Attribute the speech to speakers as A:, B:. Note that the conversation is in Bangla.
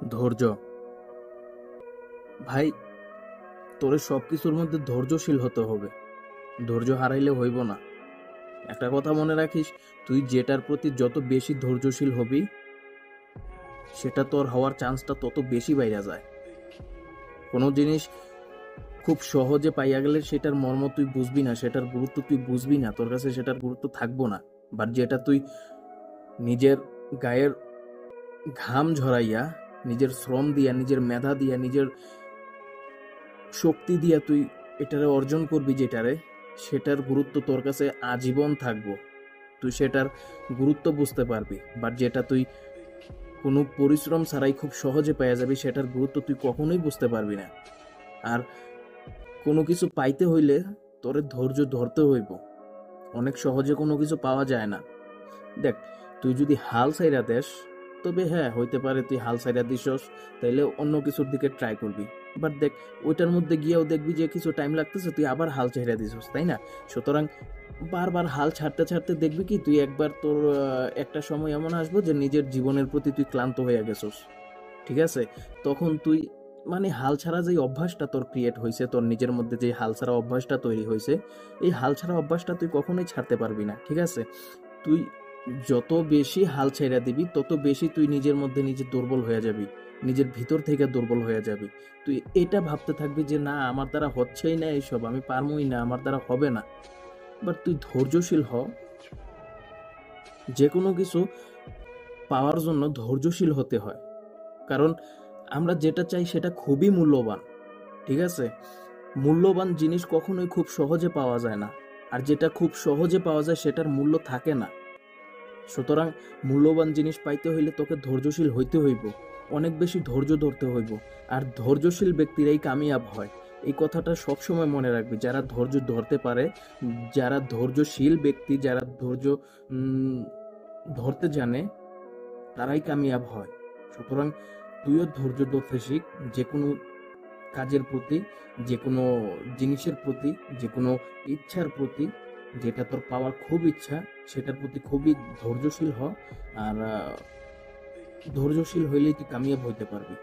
A: ধৈর্য। ভাই, তোরে সবকিছুর মধ্যে ধৈর্যশীল হতে হবে। ধৈর্য হারাইলে হইব না। একটা কথা মনে রাখিস, তুই যেটার প্রতি যত বেশি ধৈর্যশীল হবি, সেটা তোর হওয়ার চান্সটা তত বেশি বাইরা যায়। কোনো জিনিস খুব সহজে পাইয়া গেলে সেটার মর্ম তুই বুঝবি না, সেটার গুরুত্ব তুই বুঝবি না, তোর কাছে সেটার গুরুত্ব থাকবো না। বাট যেটা তুই নিজের গায়ের ঘাম ঝরাইয়া, নিজের শ্রম দিয়া, নিজের মেধা দিয়া, নিজের শক্তি দিয়া তুই এটারে অর্জন করবি, সেটার গুরুত্ব তোর কাছে আজীবন থাকবো। তুই সেটার গুরুত্ব বুঝতে পারবি। বাট যেটা তুই কোনো পরিশ্রম ছাড়াই খুব সহজে পেয়ে যাবি, সেটার গুরুত্ব তুই কখনোই বুঝতে পারবি না। আর কোনো কিছু পাইতে হইলে তোরে ধৈর্য ধরতে হইব। অনেক সহজে কোনো কিছু পাওয়া যায় না। দেখ, তুই যদি হাল ছাইরা দেস, তবে হ্যাঁ হইতে পারে তুই হাল ছাইরা দিছস, তাইলে অন্য কিছুর দিকে ট্রাই করবি। বাট দেখ, ওইটার মধ্যে গিয়েও দেখবি যে কিছু টাইম লাগতেছে, তুই আবার হাল ছাইরা দিছস, তাই না? সুতরাং বারবার হাল ছাড়তে ছাড়তে দেখবি কি তুই একবার তোর একটা সময় এমন আসবো যে নিজের জীবনের প্রতি তুই ক্লান্ত হয়ে গেছস। ঠিক আছে? তখন তুই মানে হাল ছাড়া যে অভ্যাসটা তোর ক্রিয়েট হয়েছে, তোর নিজের মধ্যে যে হাল ছাড়া অভ্যাসটা তৈরি হয়েছে, এই হাল ছাড়া অভ্যাসটা তুই কখনোই ছাড়তে পারবি না। ঠিক আছে? তুই যত বেশি হাল ছেড়ে দিবি, তত বেশি তুই নিজের মধ্যে নিজে দুর্বল হয়ে যাবি, নিজের ভিতর থেকে দুর্বল হয়ে যাবি। তুই এটা ভাবতে থাকবি যে না, আমার দ্বারা হচ্ছেই না, এইসব আমি পারমই না, আমার দ্বারা হবে না। বাট তুই ধৈর্যশীল হ। যে কোনো কিছু পাওয়ার জন্য ধৈর্যশীল হতে হয়। কারণ আমরা যেটা চাই সেটা খুবই মূল্যবান। ঠিক আছে? মূল্যবান জিনিস কখনোই খুব সহজে পাওয়া যায় না। আর যেটা খুব সহজে পাওয়া যায় সেটার মূল্য থাকে না। সুতরাং মূল্যবান জিনিস পাইতে হইলে তোকে ধৈর্যশীল হইতে হইব, অনেক বেশি ধৈর্য ধরতে হইব। আর ধৈর্যশীল ব্যক্তিরাই কামিয়াব হয়। এই কথাটা সবসময় মনে রাখবি। যারা ধৈর্য ধরতে পারে, যারা ধৈর্যশীল ব্যক্তি, যারা ধৈর্য উম, ধরতে জানে, তারাই কামিয়াব হয়। সুতরাং তুইও ধৈর্য ধরতে শিখ। যে কোনো কাজের প্রতি, যে কোনো জিনিসের প্রতি, যে কোনো ইচ্ছার প্রতি, যেটা তোর পাওয়ার খুব ইচ্ছা, সেটার প্রতি খুবই ধৈর্যশীল হ। আর ধৈর্যশীল হইলেই তুই কামিয়াব হইতে পারবি।